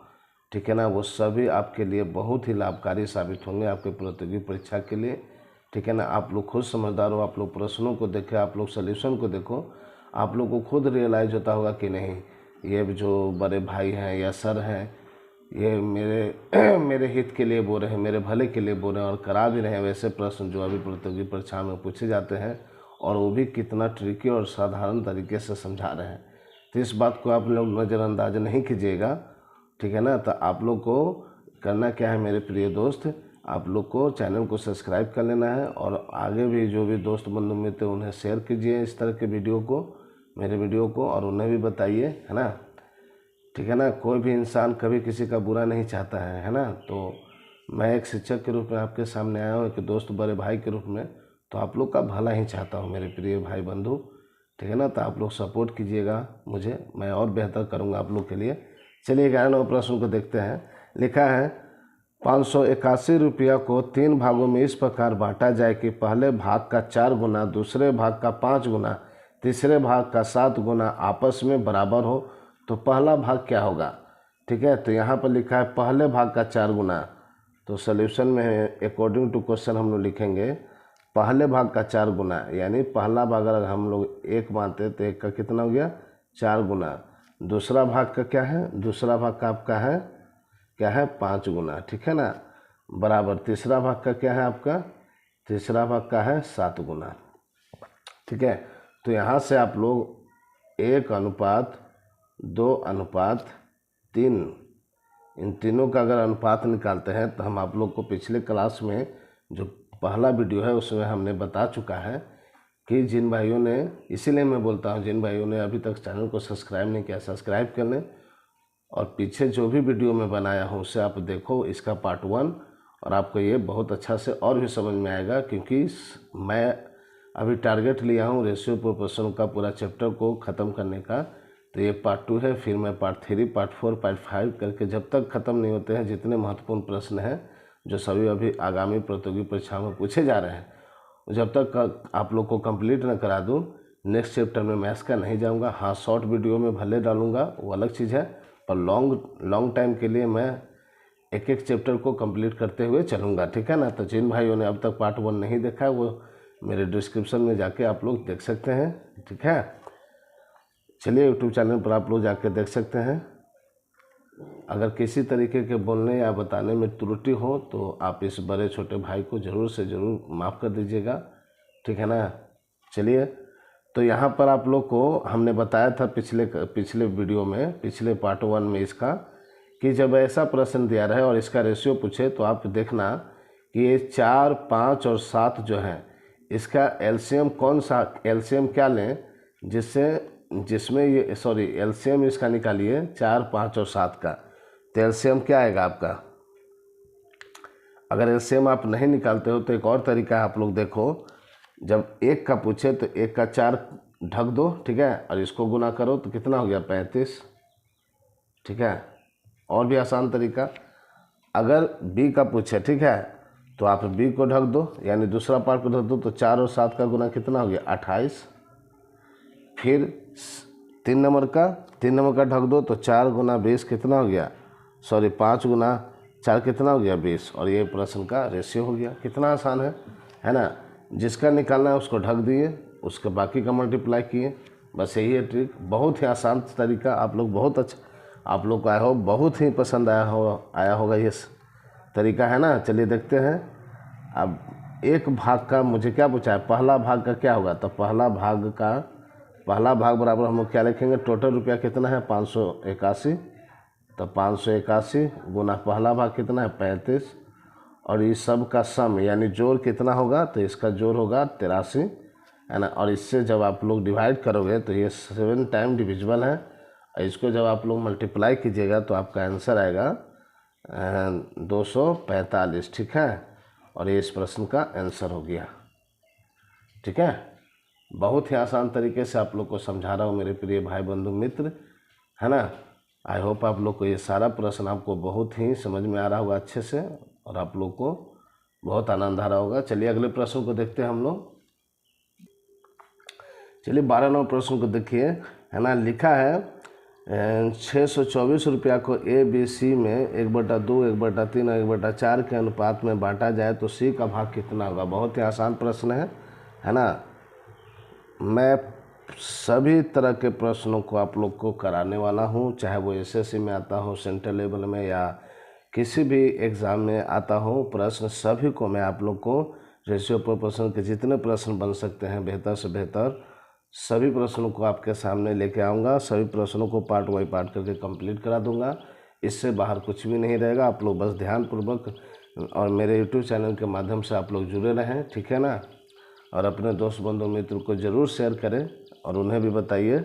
ठीक है ना, वो सभी आपके लिए बहुत ही लाभकारी साबित होंगे आपके प्रतियोगी परीक्षा के लिए। ठीक है ना। आप लोग खुद समझदार हो, आप लोग प्रश्नों को देखें, आप लोग सल्यूशन को देखो, आप लोग को खुद रियलाइज होता होगा कि नहीं, ये जो बड़े भाई हैं या सर हैं, ये मेरे हित के लिए बोल रहे हैं, मेरे भले के लिए बोल रहे हैं, और करा भी रहे हैं वैसे प्रश्न जो अभी प्रतियोगी परीक्षा में पूछे जाते हैं, और वो भी कितना ट्रिकी और साधारण तरीके से समझा रहे हैं। तो इस बात को आप लोग नज़रअंदाज नहीं कीजिएगा। ठीक है ना। तो आप लोग को करना क्या है मेरे प्रिय दोस्त, आप लोग को चैनल को सब्सक्राइब कर लेना है, और आगे भी जो भी दोस्त बंधु मित्र उन्हें शेयर कीजिए इस तरह के वीडियो को, मेरे वीडियो को, और उन्हें भी बताइए, है ना। ठीक है ना। कोई भी इंसान कभी किसी का बुरा नहीं चाहता है ना। तो मैं एक शिक्षक के रूप में आपके सामने आया हूँ, एक दोस्त, बड़े भाई के रूप में, तो आप लोग का भला ही चाहता हूँ मेरे प्रिय भाई बंधु। ठीक है ना। तो आप लोग सपोर्ट कीजिएगा मुझे, मैं और बेहतर करूँगा आप लोग के लिए। चलिए 11वें प्रश्न को देखते हैं। लिखा है 581 रुपया को 3 भागों में इस प्रकार बांटा जाए कि पहले भाग का 4 गुना, दूसरे भाग का 5 गुना, तीसरे भाग का 7 गुना आपस में बराबर हो, तो पहला भाग क्या होगा। ठीक है। तो यहाँ पर लिखा है पहले भाग का 4 गुना। तो सॉल्यूशन में अकॉर्डिंग टू क्वेश्चन हम लोग लिखेंगे पहले भाग का 4 गुना, यानी पहला भाग अगर हम लोग 1 मानते तो 1 का कितना हो गया, 4 गुना। दूसरा भाग का क्या है, दूसरा भाग का आपका है क्या है, 5 गुना। ठीक है ना। बराबर तीसरा भाग का क्या है आपका, तीसरा भाग का है 7 गुना। ठीक है। तो यहाँ से आप लोग 1:2:3, इन तीनों का अगर अनुपात निकालते हैं तो हम आप लोग को पिछले क्लास में जो पहला वीडियो है उसमें हमने बता चुका है कि जिन भाइयों ने, इसीलिए मैं बोलता हूँ जिन भाइयों ने अभी तक चैनल को सब्सक्राइब नहीं किया, सब्सक्राइब कर लें, और पीछे जो भी वीडियो मैं बनाया हूँ उसे आप देखो, इसका पार्ट 1, और आपको ये बहुत अच्छा से और भी समझ में आएगा। क्योंकि मैं अभी टारगेट लिया हूँ रेशियो प्रोपोर्शन का पूरा चैप्टर को ख़त्म करने का। तो ये पार्ट 2 है, फिर मैं पार्ट 3, पार्ट 4, पार्ट 5 करके जब तक ख़त्म नहीं होते हैं, जितने महत्वपूर्ण प्रश्न हैं जो सभी अभी आगामी प्रतियोगी परीक्षा में पूछे जा रहे हैं, जब तक आप लोग को कंप्लीट न करा दूँ, नेक्स्ट चैप्टर में मैथ्स का नहीं जाऊँगा। हाँ, शॉर्ट वीडियो में भले डालूँगा, वो अलग चीज़ है, पर लॉन्ग टाइम के लिए मैं एक एक चैप्टर को कंप्लीट करते हुए चलूँगा। ठीक है ना। तो जिन भाइयों ने अब तक पार्ट 1 नहीं देखा है वो मेरे डिस्क्रिप्शन में जाके आप लोग देख सकते हैं। ठीक है। चलिए यूट्यूब चैनल पर आप लोग जाके देख सकते हैं। अगर किसी तरीके के बोलने या बताने में त्रुटि हो तो आप इस बड़े छोटे भाई को ज़रूर से ज़रूर माफ़ कर दीजिएगा। ठीक है ना। चलिए, तो यहाँ पर आप लोग को हमने बताया था पिछले वीडियो में, पिछले पार्ट 1 में इसका, कि जब ऐसा प्रश्न दिया रहे और इसका रेशियो पूछे तो आप देखना कि ये 4, 5 और 7 जो है, इसका एलसीएम कौन सा, एलसीएम क्या लें जिसमें ये, सॉरी, एलसीएम इसका निकालिए 4, 5 और 7 का। तो एलसीएम क्या आएगा आपका। अगर एलसीएम आप नहीं निकालते हो तो एक और तरीका है, आप लोग देखो, जब 1 का पूछे तो 1 का 4 ढक दो, ठीक है, और इसको गुना करो तो कितना हो गया, 35। ठीक है। और भी आसान तरीका, अगर b का पूछे, ठीक है, तो आप b को ढक दो, यानी दूसरा पार्ट को ढक दो, तो 4 और 7 का गुना कितना हो गया, 28। फिर 3 नंबर का ढक दो, तो 4 गुना 20 कितना हो गया, सॉरी 5 गुना 4 कितना हो गया, 20। और ये प्रश्न का रेशियो हो गया। कितना आसान है ना। जिसका निकालना है उसको ढक दिए, उसके बाकी का मल्टीप्लाई किए, बस यही है ट्रिक। बहुत ही आसान तरीका, आप लोग बहुत अच्छा, आप लोग को आया हो, बहुत ही पसंद आया होगा ये तरीका, है ना। चलिए देखते हैं। अब 1 भाग का मुझे क्या पूछा है, पहला भाग का क्या होगा, तो पहला भाग बराबर हम लोग क्या लिखेंगे, टोटल रुपया कितना है, 581। तो 581 गुना पहला भाग कितना है, 35, और इस सब का सम यानी जोड़ कितना होगा, तो इसका जोड़ होगा 83, है ना। और इससे जब आप लोग डिवाइड करोगे तो ये 7 टाइम डिविजिबल है, इसको जब आप लोग मल्टीप्लाई कीजिएगा तो आपका आंसर आएगा 245, ठीक है। और ये इस प्रश्न का आंसर हो गया, ठीक है। बहुत ही आसान तरीके से आप लोग को समझा रहा हूँ मेरे प्रिय भाई बंधु मित्र, है ना। आई होप आप लोग को ये सारा प्रश्न आपको बहुत ही समझ में आ रहा होगा अच्छे से, और आप लोग को बहुत आनंद आ रहा होगा। चलिए अगले प्रश्न को देखते हैं हम लोग। चलिए 12 नंबर प्रश्न को देखिए, है ना। लिखा है 624 रुपया को ABC में 1/2, 1/3 और 1/4 के अनुपात में बांटा जाए तो C का भाग कितना होगा। बहुत ही आसान प्रश्न है ना। मैं सभी तरह के प्रश्नों को आप लोग को कराने वाला हूं, चाहे वो SSC में आता हो, सेंट्रल लेवल में, या किसी भी एग्ज़ाम में आता हो। प्रश्न सभी को मैं आप लोग को रेशियो प्रोपोर्शन के जितने प्रश्न बन सकते हैं बेहतर से बेहतर, सभी प्रश्नों को आपके सामने लेके आऊँगा। सभी प्रश्नों को पार्ट बाई पार्ट करके कंप्लीट करा दूँगा। इससे बाहर कुछ भी नहीं रहेगा। आप लोग बस ध्यानपूर्वक और मेरे यूट्यूब चैनल के माध्यम से आप लोग जुड़े रहें, ठीक है ना। और अपने दोस्त बंधु मित्र को ज़रूर शेयर करें और उन्हें भी बताइए।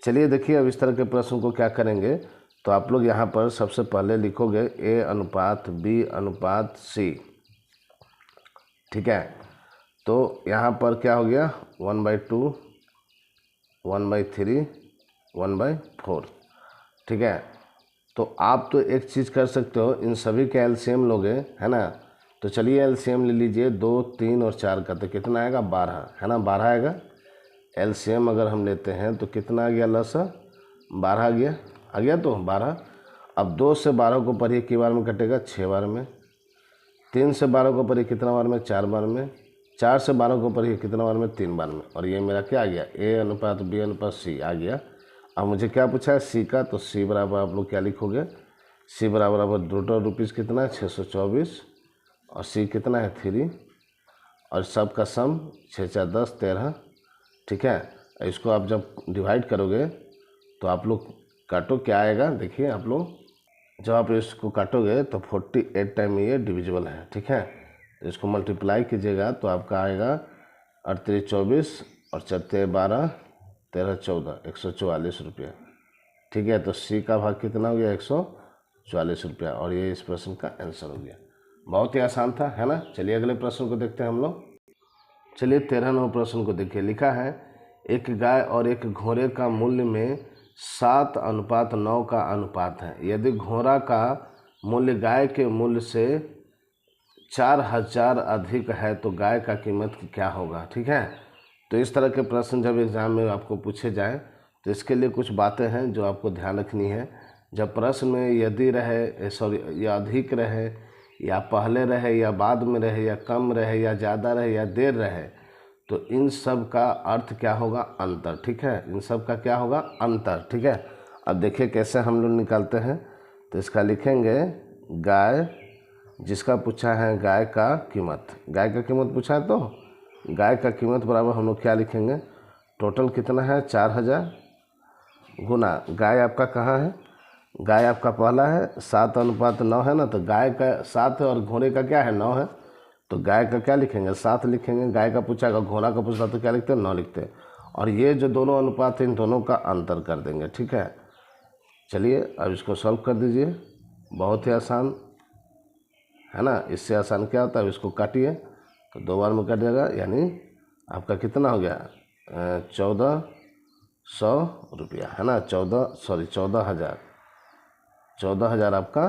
चलिए देखिए अब इस तरह के प्रश्न को क्या करेंगे, तो आप लोग यहाँ पर सबसे पहले लिखोगे A/B/C, ठीक है। तो यहाँ पर क्या हो गया 1/2, 1/3, 1/4, ठीक है। तो आप तो एक चीज़ कर सकते हो, इन सभी का एलसीएम लोगे, है ना। तो चलिए एलसीएम ले लीजिए 2, 3 और 4 का, तो कितना आएगा 12, है ना। 12 आएगा। एलसीएम अगर हम लेते हैं तो कितना आ गया लसा 12 आ गया तो 12। अब 2 से 12 को पढ़िए कितनी बार में कटेगा 6 बार में। 3 से 12 को पढ़िए कितना बार में 4 बार में। 4 से 12 को पढ़िए कितना बार में 3 बार में। और ये मेरा क्या आ गया A/B/C आ गया। अब मुझे क्या पूछा है C का, तो C बराबर आप लोग क्या लिखोगे, C बराबर टोटल रुपीज़ कितना है 624, और C कितना है 3, और सब का सम 6 4 10 13, ठीक है। इसको आप जब डिवाइड करोगे तो आप लोग काटो क्या आएगा, देखिए आप लोग जब आप इसको काटोगे तो 48 टाइम ये डिविजिबल है, ठीक है। तो इसको मल्टीप्लाई कीजिएगा तो आपका आएगा 38 24 और 4 12 13 14, 144 रुपया, ठीक है। तो C का भाग कितना हो गया 144 रुपया, और ये इस प्रश्न का आंसर हो गया। बहुत ही आसान था, है ना। चलिए अगले प्रश्न को देखते हैं हम लोग। चलिए 13 नंबर प्रश्न को देखिए। लिखा है एक गाय और एक घोड़े का मूल्य में 7:9 का अनुपात है। यदि घोड़ा का मूल्य गाय के मूल्य से 4000 अधिक है तो गाय का कीमत क्या होगा, ठीक है। तो इस तरह के प्रश्न जब एग्ज़ाम में आपको पूछे जाए तो इसके लिए कुछ बातें हैं जो आपको ध्यान रखनी है। जब प्रश्न में यदि रहे, या अधिक रहे, या पहले रहे, या बाद में रहे, या कम रहे, या ज़्यादा रहे, या देर रहे, तो इन सब का अर्थ क्या होगा अंतर, ठीक है। इन सब का क्या होगा अंतर, ठीक है। अब देखिए कैसे हम लोग निकालते हैं। तो इसका लिखेंगे गाय, जिसका पूछा है गाय का कीमत, गाय का कीमत पूछा है, तो गाय का कीमत बराबर हम लोग क्या लिखेंगे, टोटल कितना है 4000 गुना गाय आपका कहाँ है, गाय आपका पहला है 7:9 है ना। तो गाय का 7 है और घोड़े का क्या है 9 है। तो गाय का क्या लिखेंगे 7 लिखेंगे। गाय का पूछा, घोड़ा का पूछा तो क्या लिखते हैं 9 लिखते हैं। और ये जो दोनों अनुपात है इन दोनों का अंतर कर देंगे, ठीक है। चलिए अब इसको सॉल्व कर दीजिए, बहुत ही आसान है ना। इससे आसान क्या होता है, अब इसको काटिए तो 2 बार में कट जाएगा, यानी आपका कितना हो गया 1400 रुपया, है ना। 14,000 आपका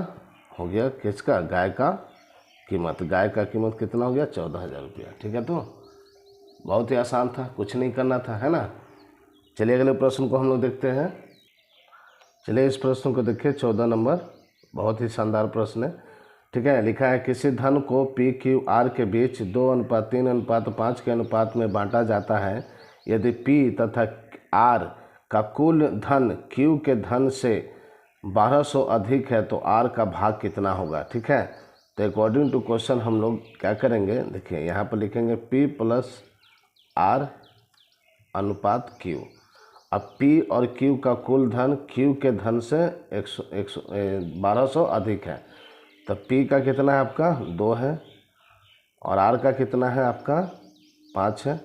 हो गया किसका, गाय का कीमत। गाय का कीमत कितना हो गया 14,000 रुपया, ठीक है। तो बहुत ही आसान था, कुछ नहीं करना था, है ना। चलिए अगले प्रश्न को हम लोग देखते हैं। चलिए इस प्रश्न को देखिए 14 नंबर, बहुत ही शानदार प्रश्न है, ठीक है। लिखा है किसी धन को PQR के बीच 2:3:5 के अनुपात में बांटा जाता है। यदि P तथा R का कुल धन Q के धन से 1200 अधिक है तो R का भाग कितना होगा, ठीक है। तो अकॉर्डिंग टू क्वेश्चन हम लोग क्या करेंगे, देखिए यहाँ पर लिखेंगे P + R अनुपात Q। अब P और Q का कुल धन Q के धन से 1200 अधिक है। तो P का कितना है आपका 2 है, और R का कितना है आपका 5 है,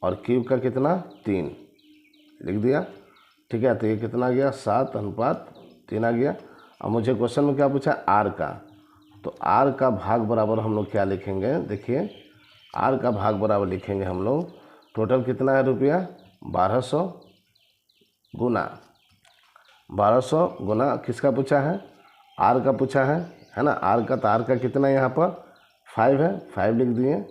और Q का कितना 3 लिख दिया। ठीक है। तो ये कितना आ गया 7:3 आ गया। अब मुझे क्वेश्चन में क्या पूछा, आर का, तो आर का भाग बराबर हम लोग क्या लिखेंगे, देखिए आर का भाग बराबर लिखेंगे हम लोग, टोटल कितना है रुपया 1200 गुना 1200 गुना किसका पूछा है, आर का पूछा है ना। आर का, तो आर का कितना यहाँ पर 5 है, 5 लिख दिए,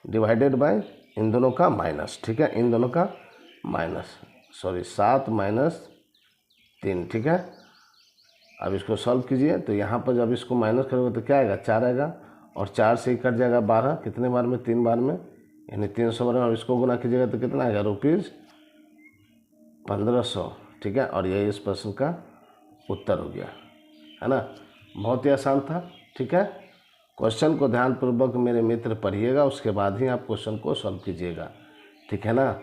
डिवाइडेड बाय इन दोनों का माइनस, ठीक है, इन दोनों का माइनस, सॉरी 7 - 3, ठीक है। अब इसको सॉल्व कीजिए, तो यहाँ पर जब इसको माइनस करोगे तो क्या आएगा 4 आएगा, और 4 से ही कट जाएगा 12, कितने बार में 3 बार में, यानी 300 बार में। और इसको गुना कीजिएगा तो कितना आएगा ₹1500, ठीक है। और यही इस प्रश्न का उत्तर हो गया, है ना। बहुत ही आसान था, ठीक है। क्वेश्चन को ध्यानपूर्वक मेरे मित्र पढ़िएगा, उसके बाद ही आप क्वेश्चन को सॉल्व कीजिएगा, ठीक है ना।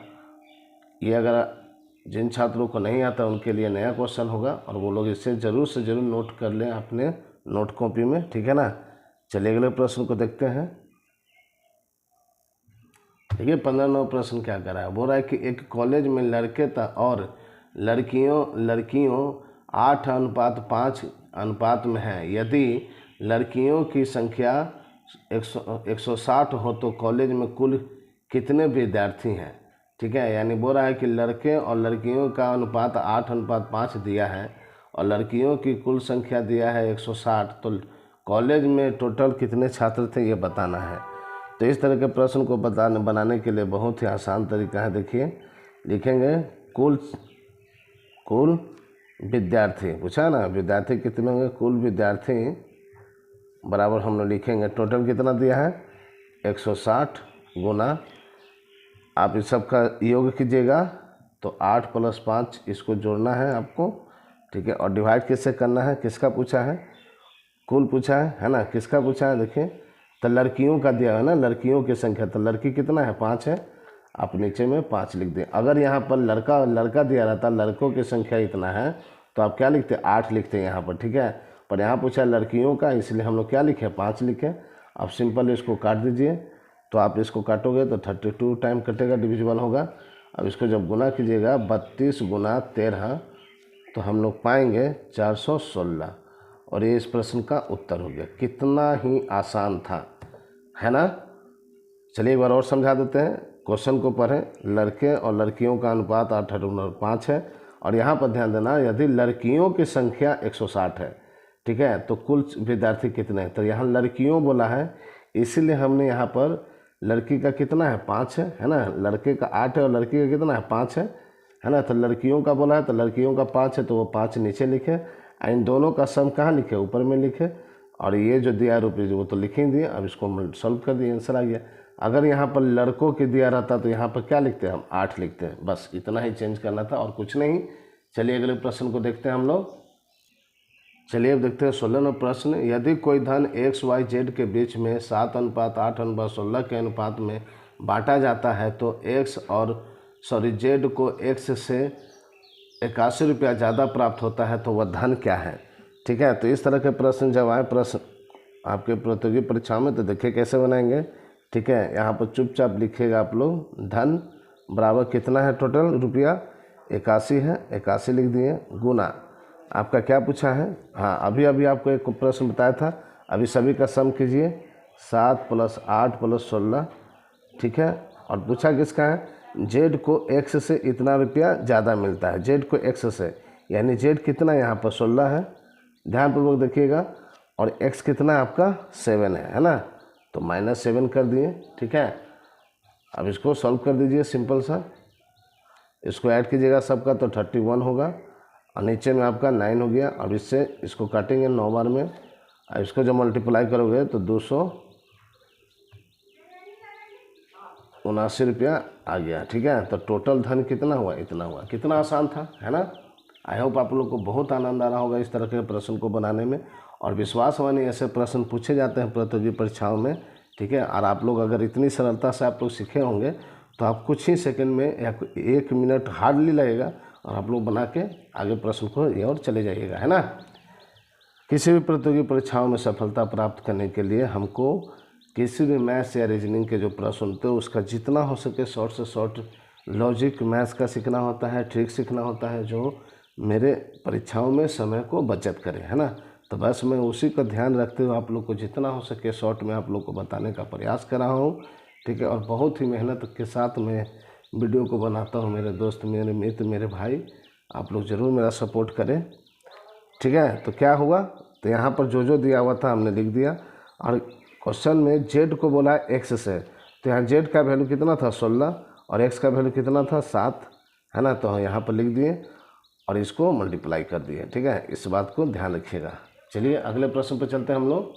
ये अगर जिन छात्रों को नहीं आता उनके लिए नया क्वेश्चन होगा, और वो लोग इसे ज़रूर से ज़रूर नोट कर लें अपने नोट कॉपी में, ठीक है ना। चलिए अगले प्रश्न को देखते हैं। देखिए 15वां प्रश्न क्या कर रहा है, बोल रहा है कि एक कॉलेज में लड़के और लड़कियों 8:5 अनुपात में है। यदि लड़कियों की संख्या 160 हो तो कॉलेज में कुल कितने विद्यार्थी हैं, ठीक है। यानी बोल रहा है कि लड़के और लड़कियों का अनुपात 8:5 दिया है, और लड़कियों की कुल संख्या दिया है 160, तो कॉलेज में टोटल कितने छात्र थे ये बताना है। तो इस तरह के प्रश्न को बनाने के लिए बहुत ही आसान तरीका है। देखिए लिखेंगे कुल विद्यार्थी, पूछा ना विद्यार्थी कितने होंगे, कुल विद्यार्थी बराबर हम लोग लिखेंगे टोटल कितना दिया है 160 गुना, आप इस सब का योग कीजिएगा तो 8 + 5 इसको जोड़ना है आपको, ठीक है। और डिवाइड किससे करना है, किसका पूछा है, कुल पूछा है ना, किसका पूछा है। देखिए तो लड़कियों का दिया है ना, लड़कियों की संख्या, तो लड़की कितना है 5 है, आप नीचे में 5 लिख दें। अगर यहाँ पर लड़का दिया रहता, लड़कों की संख्या इतना है, तो आप क्या लिखते 8 लिखते यहाँ पर, ठीक है। पर यहाँ पूछा लड़कियों का, इसलिए हम लोग क्या लिखे 5 लिखे। अब सिंपल इसको काट दीजिए, तो आप इसको काटोगे तो 32 टाइम कटेगा, डिविजिबल होगा। अब इसको जब गुना कीजिएगा 32 × 13, तो हम लोग पाएंगे 416, और ये इस प्रश्न का उत्तर हो गया। कितना ही आसान था, है ना। चलिए एक बार और समझा देते हैं, क्वेश्चन को पढ़ें। लड़के और लड़कियों का अनुपात 8:5 है, और यहाँ पर ध्यान देना यदि लड़कियों की संख्या 160 है, ठीक है, तो कुल विद्यार्थी कितने हैं। तो यहाँ लड़कियों बोला है, इसीलिए हमने यहाँ पर लड़की का कितना है 5 है ना, लड़के का 8 है और लड़की का कितना है 5 है ना। तो लड़कियों का बोला है, तो लड़कियों का 5 है, तो वो 5 नीचे लिखे, इन दोनों का सम कहाँ लिखे, ऊपर में लिखे, और ये जो दिया रुपये वो तो लिख ही दिए। अब इसको सॉल्व कर दिए, आंसर आ गया। अगर यहाँ पर लड़कों के दिया रहता तो यहाँ पर क्या लिखते हैं हम 8 लिखते हैं, बस इतना ही चेंज करना था और कुछ नहीं। चलिए अगले प्रश्न को देखते हैं हम लोग। चलिए अब देखते हैं 16वां प्रश्न। यदि कोई धन XYZ के बीच में 7:8:16 के अनुपात में बांटा जाता है तो Z को X से 81 रुपया ज़्यादा प्राप्त होता है, तो वह धन क्या है, ठीक है। तो इस तरह के प्रश्न जब आए प्रश्न आपके प्रतियोगी परीक्षा में, तो देखिए कैसे बनाएंगे, ठीक है। यहाँ पर चुपचाप लिखिएगा आप लोग, धन बराबर कितना है टोटल रुपया 81 है, 81 लिख दिए, गुना आपका क्या पूछा है, हाँ अभी आपको एक प्रश्न बताया था, अभी सभी का सम कीजिए 7 + 8 + 16, ठीक है। और पूछा किसका है, Z को X से इतना रुपया ज़्यादा मिलता है, Z को X से, यानी Z कितना यहाँ पर 16 है, ध्यानपूर्वक देखिएगा, और X कितना आपका 7 है ना, तो -7 कर दिए, ठीक है। अब इसको सॉल्व कर दीजिए सिंपल सा, इसको ऐड कीजिएगा सबका तो 31 होगा, और नीचे में आपका 9 हो गया। अब इससे इसको काटेंगे 9 बार में, अब इसको जब मल्टीप्लाई करोगे तो 279 रुपया आ गया, ठीक है। तो टोटल धन कितना हुआ, इतना हुआ। कितना आसान था, है ना। आई होप आप लोग को बहुत आनंद आ रहा होगा इस तरह के प्रश्न को बनाने में, और विश्वास मानिए ऐसे प्रश्न पूछे जाते हैं प्रतियोगी परीक्षाओं में, ठीक है। और आप लोग अगर इतनी सरलता से आप लोग सीखे होंगे तो आप कुछ ही सेकंड में या 1 मिनट हार्डली लगेगा, और आप लोग बना के आगे प्रश्न को ये और चले जाइएगा, है ना। किसी भी प्रतियोगी परीक्षाओं में सफलता प्राप्त करने के लिए हमको किसी भी मैथ्स या रीजनिंग के जो प्रश्न होते हैं उसका जितना हो सके शॉर्ट से शॉर्ट लॉजिक मैथ्स का सीखना होता है, ट्रिक सीखना होता है, जो मेरे परीक्षाओं में समय को बचत करे, है ना। तो बस मैं उसी का ध्यान रखते हुए आप लोग को जितना हो सके शॉर्ट में आप लोग को बताने का प्रयास कर रहा हूँ, ठीक है। और बहुत ही मेहनत के साथ मैं वीडियो को बनाता हूँ। मेरे दोस्त, मेरे मित्र, मेरे भाई, आप लोग ज़रूर मेरा सपोर्ट करें, ठीक है। तो क्या हुआ, तो यहाँ पर जो जो दिया हुआ था हमने लिख दिया, और क्वेश्चन में जेड को बोला एक्स से, तो यहाँ जेड का वैल्यू कितना था 16 और एक्स का वैल्यू कितना था 7, है ना। तो यहाँ पर लिख दिए और इसको मल्टीप्लाई कर दिए, ठीक है। इस बात को ध्यान रखिएगा। चलिए अगले प्रश्न पर चलते हैं हम लोग।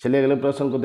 चलिए अगले प्रश्न को